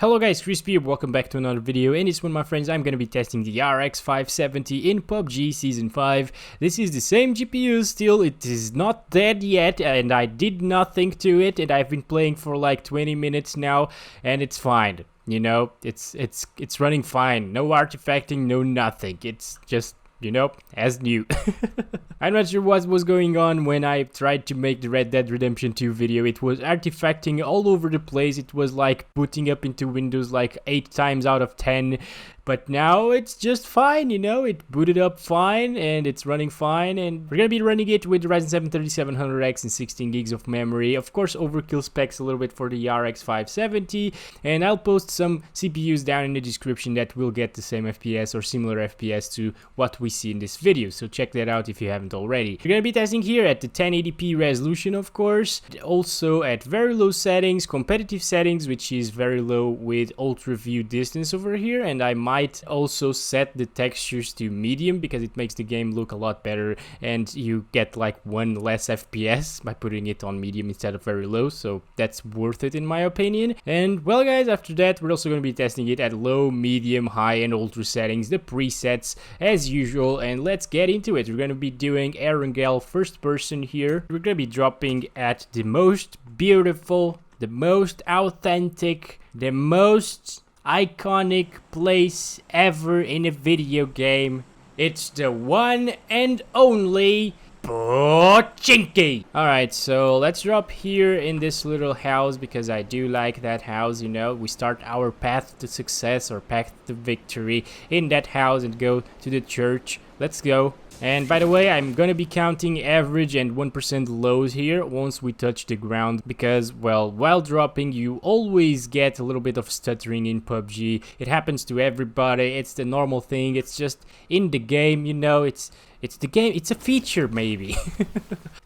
Hello guys, Crispy, welcome back to another video. In this one, my friends, I'm gonna be testing the RX 570 in PUBG Season 5. This is the same GPU still, it is not dead yet, and I did nothing to it, and I've been playing for like 20 minutes now, and it's fine. You know, it's running fine. No artifacting, no nothing. It's just, you know, as new. I'm not sure what was going on when I tried to make the Red Dead Redemption 2 video. It was artifacting all over the place. It was like booting up into Windows like 8 times out of 10. But now it's just fine, you know, it booted up fine and it's running fine, and we're gonna be running it with the Ryzen 3700X and 16 gigs of memory. Of course, overkill specs a little bit for the RX 570, and I'll post some CPUs down in the description that will get the same FPS or similar FPS to what we see in this video, so check that out if you haven't already. We're gonna be testing here at the 1080p resolution, of course, also at very low settings, competitive settings, which is very low with ultra view distance over here, and I might also set the textures to medium because it makes the game look a lot better, and you get like one less FPS by putting it on medium instead of very low, so that's worth it in my opinion. And well guys, after that we're also going to be testing it at low, medium, high and ultra settings, the presets as usual, and let's get into it. We're going to be doing Erangel first person here. We're going to be dropping at the most beautiful, the most authentic, the most iconic place ever in a video game. It's the one and only Pochinki. Alright, so let's drop here in this little house because I do like that house, you know. We start our path to success or path to victory in that house and go to the church. Let's go. And by the way, I'm gonna be counting average and 1% lows here once we touch the ground, because, well, while dropping you always get a little bit of stuttering in PUBG. It happens to everybody, it's the normal thing, it's just in the game, you know, it's the game, it's a feature maybe.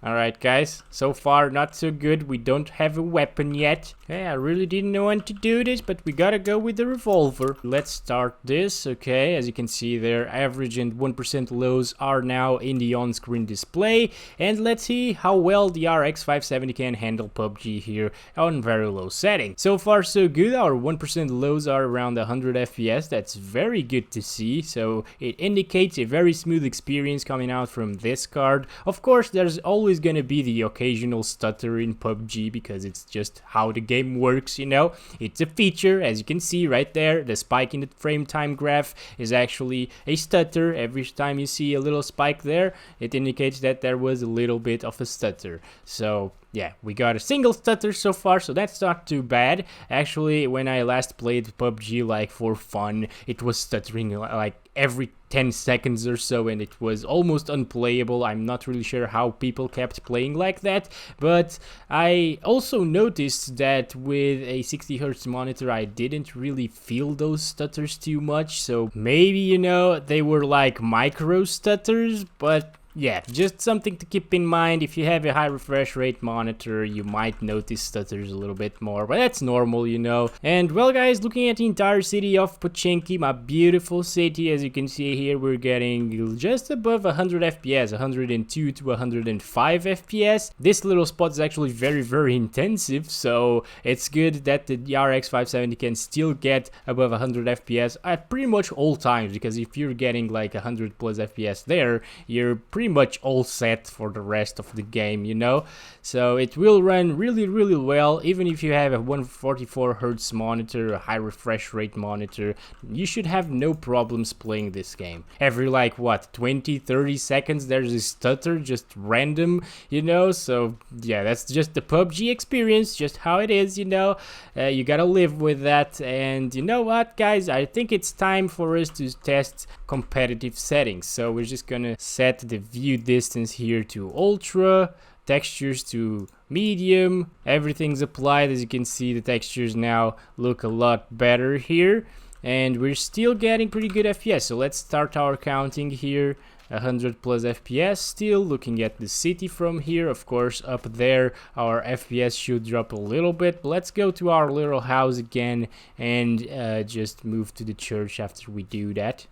Alright guys, so far not so good, we don't have a weapon yet. Hey, I really didn't know when to do this, but we gotta go with the revolver. Let's start this, okay, as you can see there, average and 1% lows are now in the on-screen display, and let's see how well the RX 570 can handle PUBG here on very low settings. So far so good, our 1% lows are around 100 FPS, that's very good to see, so it indicates a very smooth experience coming out from this card. Of course, there's always gonna be the occasional stutter in PUBG because it's just how the game works, you know. It's a feature, as you can see right there. The spike in the frame time graph is actually a stutter. Every time you see a little spike there, it indicates that there was a little bit of a stutter. So yeah, we got a single stutter so far, so that's not too bad. Actually, when I last played PUBG like for fun, it was stuttering like every 10 seconds or so, and it was almost unplayable. I'm not really sure how people kept playing like that, but I also noticed that with a 60Hz monitor I didn't really feel those stutters too much, so maybe, you know, they were like micro stutters, but yeah, just something to keep in mind. If you have a high refresh rate monitor, you might notice stutters a little bit more, but that's normal, you know. And well guys, looking at the entire city of Pochinki, my beautiful city, as you can see here, we're getting just above 100 FPS, 102 to 105 FPS. This little spot is actually very intensive, so it's good that the RX 570 can still get above 100 FPS at pretty much all times, because if you're getting like 100 plus FPS there, you're pretty much all set for the rest of the game, you know. So it will run really well, even if you have a 144Hz monitor, a high refresh rate monitor. You should have no problems playing this game. Every like what, 20-30 seconds there's a stutter, just random, you know. So yeah, that's just the PUBG experience, just how it is, you know. You gotta live with that. And you know what guys, I think it's time for us to test competitive settings. So we're just gonna set the view distance here to ultra, textures to medium, everything's applied. As you can see, the textures now look a lot better here, and we're still getting pretty good FPS. So let's start our counting here. 100 plus FPS still. Looking at the city from here, of course up there our FPS should drop a little bit. Let's go to our little house again and just move to the church after we do that.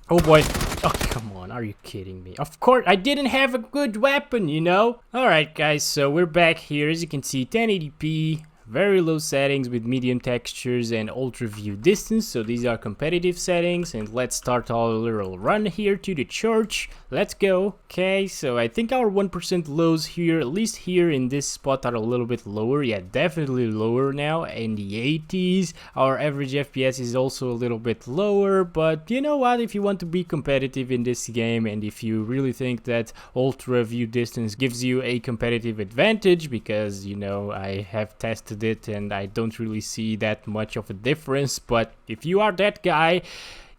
Oh boy. Oh, come on. Are you kidding me? Of course, I didn't have a good weapon, you know? Alright, guys, so we're back here. As you can see, 1080p, very low settings with medium textures and ultra view distance. So these are competitive settings, and let's start our little run here to the church. Let's go. Okay, so I think our 1% lows here, at least here in this spot, are a little bit lower. Yeah, definitely lower now. In the 80s, our average FPS is also a little bit lower, but you know what, if you want to be competitive in this game, and if you really think that ultra view distance gives you a competitive advantage, because you know I have tested it and I don't really see that much of a difference, but if you are that guy,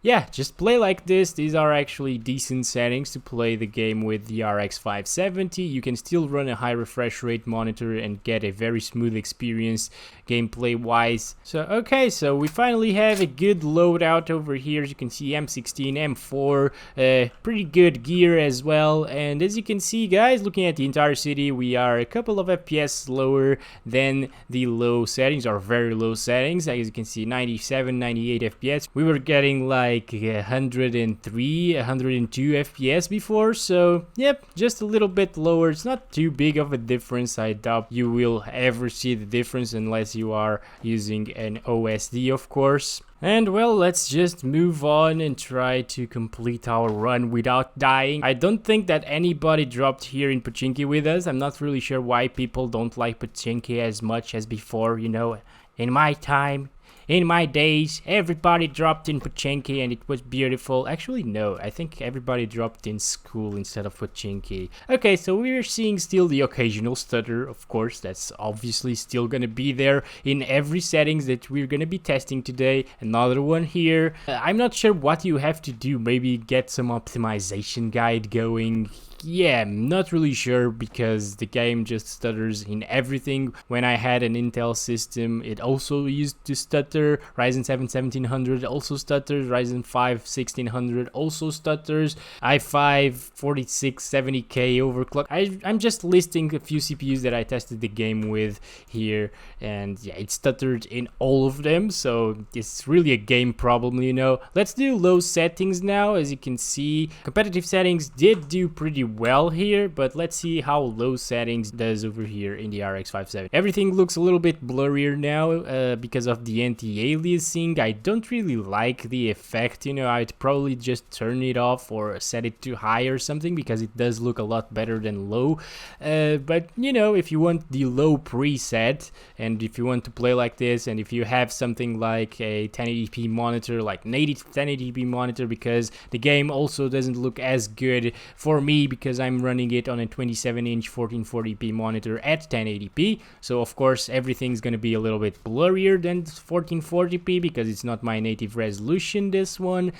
yeah, just play like this. These are actually decent settings to play the game with the RX 570. You can still run a high refresh rate monitor and get a very smooth experience gameplay wise. So okay, so we finally have a good loadout over here. As you can see, M16, M4, pretty good gear as well. And as you can see, guys, looking at the entire city, we are a couple of FPS lower than the low settings, or very low settings. As you can see, 97, 98 FPS. We were getting like 103, 102 FPS before, so yep, just a little bit lower. It's not too big of a difference. I doubt you will ever see the difference unless you are using an OSD, of course. And well, let's just move on and try to complete our run without dying. I don't think that anybody dropped here in Pochinki with us. I'm not really sure why people don't like Pochinki as much as before, you know. In my time, in my days, everybody dropped in Pochinki and it was beautiful. Actually, no, I think everybody dropped in school instead of Pochinki. Okay, so we're seeing still the occasional stutter, of course. That's obviously still gonna be there in every settings that we're gonna be testing today. Another one here. I'm not sure what you have to do. Maybe get some optimization guide going. Yeah, I'm not really sure, because the game just stutters in everything. When I had an Intel system, it also used to stutter. Ryzen 7 1700 also stutters. Ryzen 5 1600 also stutters. i5 4670K overclock. I'm just listing a few CPUs that I tested the game with here, and yeah, it stuttered in all of them, so it's really a game problem, you know. Let's do low settings now. As you can see, competitive settings did do pretty well here, but let's see how low settings does over here in the RX 570. Everything looks a little bit blurrier now because of the anti-aliasing. I don't really like the effect, you know. I'd probably just turn it off or set it to high or something, because it does look a lot better than low. But you know, if you want the low preset, and if you want to play like this, and if you have something like a 1080p monitor, like native 1080p monitor, because the game also doesn't look as good for me, because I'm running it on a 27-inch 1440p monitor at 1080p. So of course everything's gonna be a little bit blurrier than 1440p, because it's not my native resolution, this one.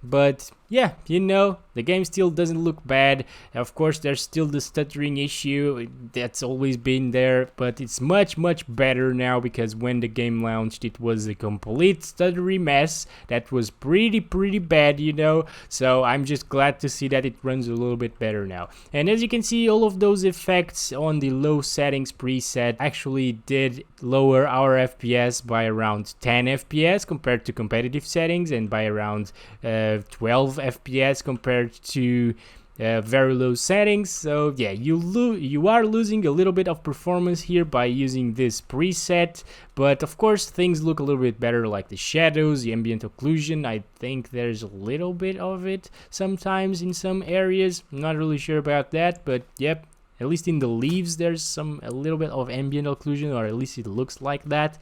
But yeah, you know, the game still doesn't look bad. Of course, there's still the stuttering issue that's always been there, but it's much better now, because when the game launched, it was a complete stuttery mess that was pretty bad, you know. So I'm just glad to see that it runs a little bit better now. And as you can see, all of those effects on the low settings preset actually did lower our FPS by around 10 FPS compared to competitive settings, and by around 12 FPS compared to very low settings. So yeah, you are losing a little bit of performance here by using this preset, but of course things look a little bit better, like the shadows, the ambient occlusion. I think there's a little bit of it sometimes in some areas. I'm not really sure about that, but yep, at least in the leaves there's a little bit of ambient occlusion, or at least it looks like that.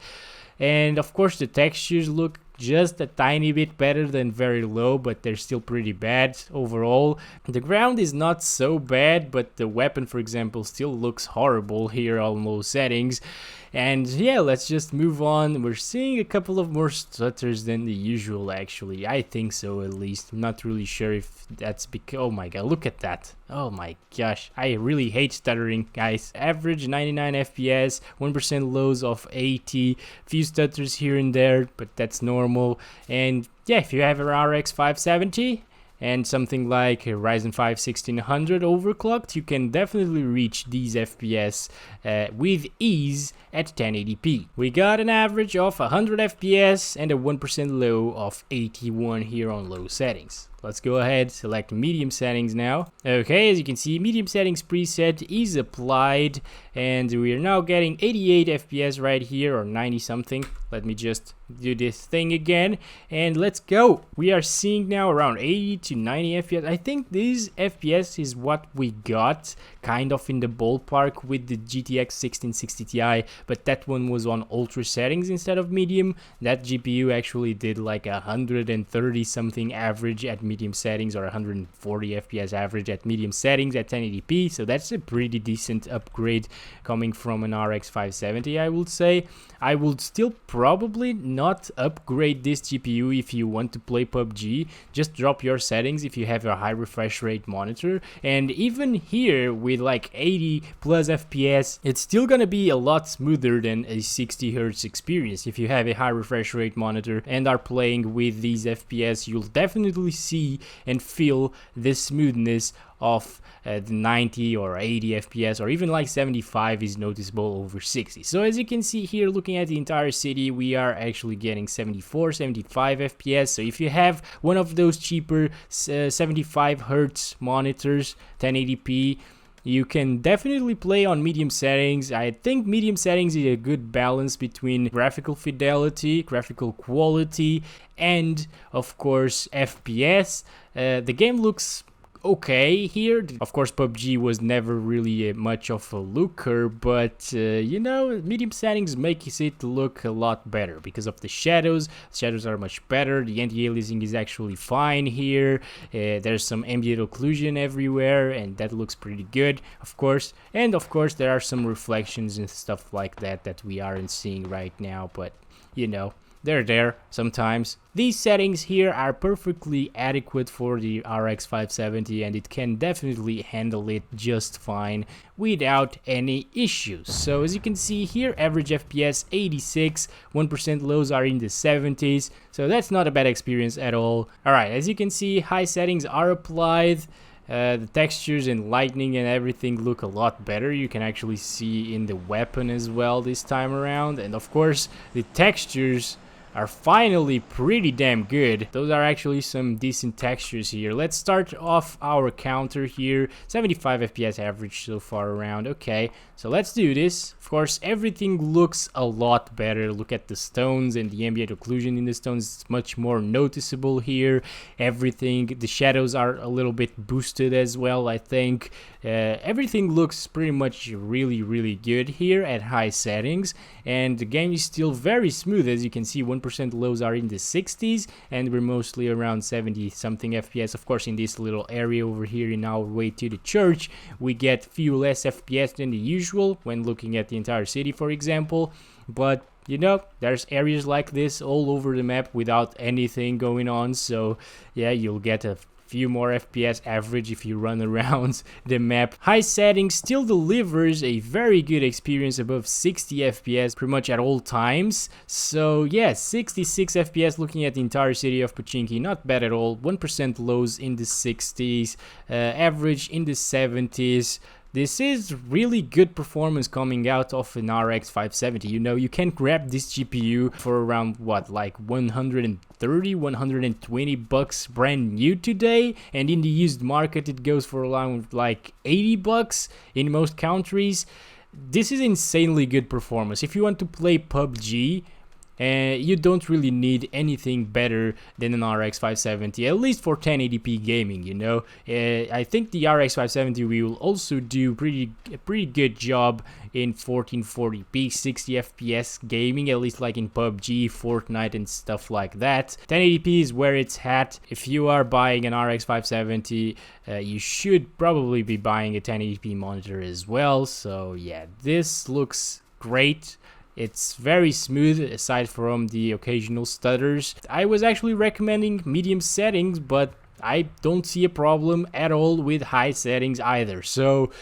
And of course the textures look just a tiny bit better than very low, but they're still pretty bad overall. The ground is not so bad, but the weapon, for example, still looks horrible here on low settings. And yeah, let's just move on. We're seeing a couple of more stutters than the usual, actually. I think so, at least. I'm not really sure if that's because... Oh my god, look at that. Oh my gosh, I really hate stuttering, guys. Average 99 FPS, 1% lows of 80, few stutters here and there, but that's normal. And yeah, if you have an RX 570 and something like a Ryzen 5 1600 overclocked, you can definitely reach these FPS with ease at 1080p. We got an average of 100 FPS and a 1% low of 81 here on low settings. Let's go ahead, select medium settings now. Okay, as you can see, medium settings preset is applied, and we are now getting 88 FPS right here, or 90 something. Let me just do this thing again, and let's go. We are seeing now around 80 to 90 FPS. I think this FPS is what we got, kind of in the ballpark with the GTX 1660 Ti, but that one was on ultra settings instead of medium. That GPU actually did like 130 something average at medium settings, or 140 FPS average at medium settings at 1080p, so that's a pretty decent upgrade coming from an RX 570, I would say. I would still probably not upgrade this GPU if you want to play PUBG. Just drop your settings if you have a high refresh rate monitor, and even here with like 80 plus FPS, it's still gonna be a lot smoother than a 60 Hz experience. If you have a high refresh rate monitor and are playing with these FPS, you'll definitely see and feel the smoothness of the 90 or 80 FPS, or even like 75 is noticeable over 60. So as you can see here, looking at the entire city, we are actually getting 74, 75 FPS. So if you have one of those cheaper 75 Hz monitors, 1080p, you can definitely play on medium settings. I think medium settings is a good balance between graphical fidelity, graphical quality, and of course FPS. The game looks okay here. Of course, PUBG was never really much of a looker, but you know, medium settings makes it look a lot better because of the shadows. Shadows are much better. The anti-aliasing is actually fine here. There's some ambient occlusion everywhere, and that looks pretty good, of course. And of course, there are some reflections and stuff like that that we aren't seeing right now, but you know, they're there sometimes. These settings here are perfectly adequate for the RX 570, and it can definitely handle it just fine without any issues. So as you can see here, average FPS 86, 1% lows are in the 70s, so that's not a bad experience at all. Alright, as you can see, high settings are applied. The textures and lighting and everything look a lot better. You can actually see in the weapon as well this time around, and of course the textures are finally pretty damn good. Those are actually some decent textures here. Let's start off our counter here. 75 FPS average so far around. Okay, so let's do this. Of course, everything looks a lot better. Look at the stones and the ambient occlusion in the stones. It's much more noticeable here. Everything, the shadows are a little bit boosted as well, I think. Everything looks pretty much really good here at high settings, and the game is still very smooth. As you can see, 1% lows are in the 60s, and we're mostly around 70 something FPS. Of course, in this little area over here in our way to the church, we get few less FPS than the usual when looking at the entire city, for example. But you know, there's areas like this all over the map without anything going on, so yeah, you'll get a few more FPS average if you run around the map. High settings still delivers a very good experience above 60 FPS pretty much at all times. So yeah, 66 FPS looking at the entire city of Pochinki, not bad at all. 1% lows in the 60s, average in the 70s. This is really good performance coming out of an RX 570. You know, you can grab this GPU for around what, like 130, 120 bucks brand new today, and in the used market it goes for around like 80 bucks in most countries. This is insanely good performance. If you want to play PUBG, you don't really need anything better than an RX 570, at least for 1080p gaming, you know. I think the RX 570 will also do a pretty good job in 1440p, 60 FPS gaming, at least like in PUBG, Fortnite and stuff like that. 1080p is where it's at. If you are buying an RX 570, you should probably be buying a 1080p monitor as well. So yeah, this looks great. It's very smooth aside from the occasional stutters. I was actually recommending medium settings, but I don't see a problem at all with high settings either. So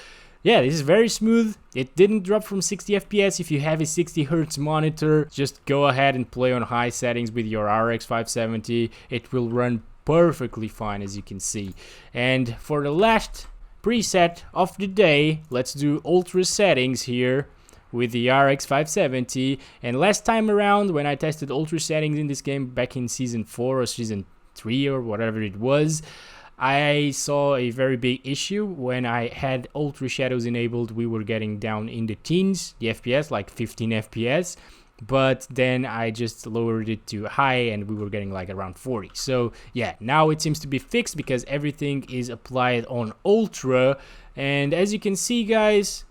yeah, this is very smooth. It didn't drop from 60 FPS. If you have a 60 Hz monitor, just go ahead and play on high settings with your RX 570. It will run perfectly fine, as you can see. And for the last preset of the day, let's do ultra settings here with the RX 570. And last time around when I tested ultra settings in this game back in season 4 or season 3 or whatever it was, I saw a very big issue when I had ultra shadows enabled. We were getting down in the teens, the FPS, like 15 FPS, but then I just lowered it to high and we were getting like around 40. So yeah, now it seems to be fixed because everything is applied on ultra, and as you can see, guys,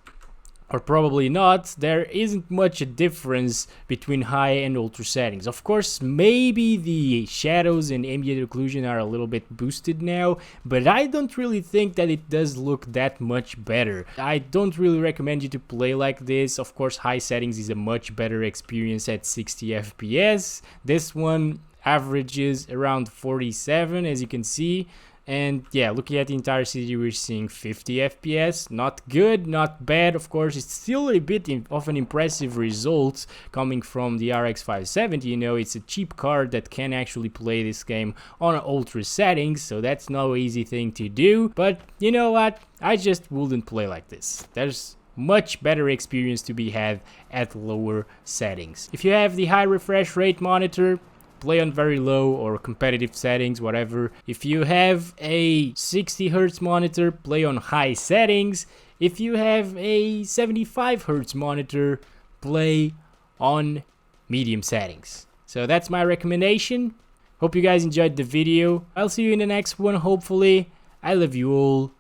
or probably not, there isn't much a difference between high and ultra settings. Of course, maybe the shadows and ambient occlusion are a little bit boosted now, but I don't really think that it does look that much better. I don't really recommend you to play like this. Of course, high settings is a much better experience at 60 FPS. This one averages around 47, as you can see. And yeah, looking at the entire city, we're seeing 50 FPS. Not good, not bad. Of course, it's still a bit of an impressive result coming from the RX 570. You know, it's a cheap card that can actually play this game on ultra settings, so that's no easy thing to do. But you know what? I just wouldn't play like this. There's much better experience to be had at lower settings. If you have the high refresh rate monitor, play on very low or competitive settings, whatever. If you have a 60 Hz monitor, play on high settings. If you have a 75 Hz monitor, play on medium settings. So that's my recommendation. Hope you guys enjoyed the video. I'll see you in the next one, hopefully. I love you all.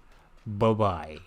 Bye bye.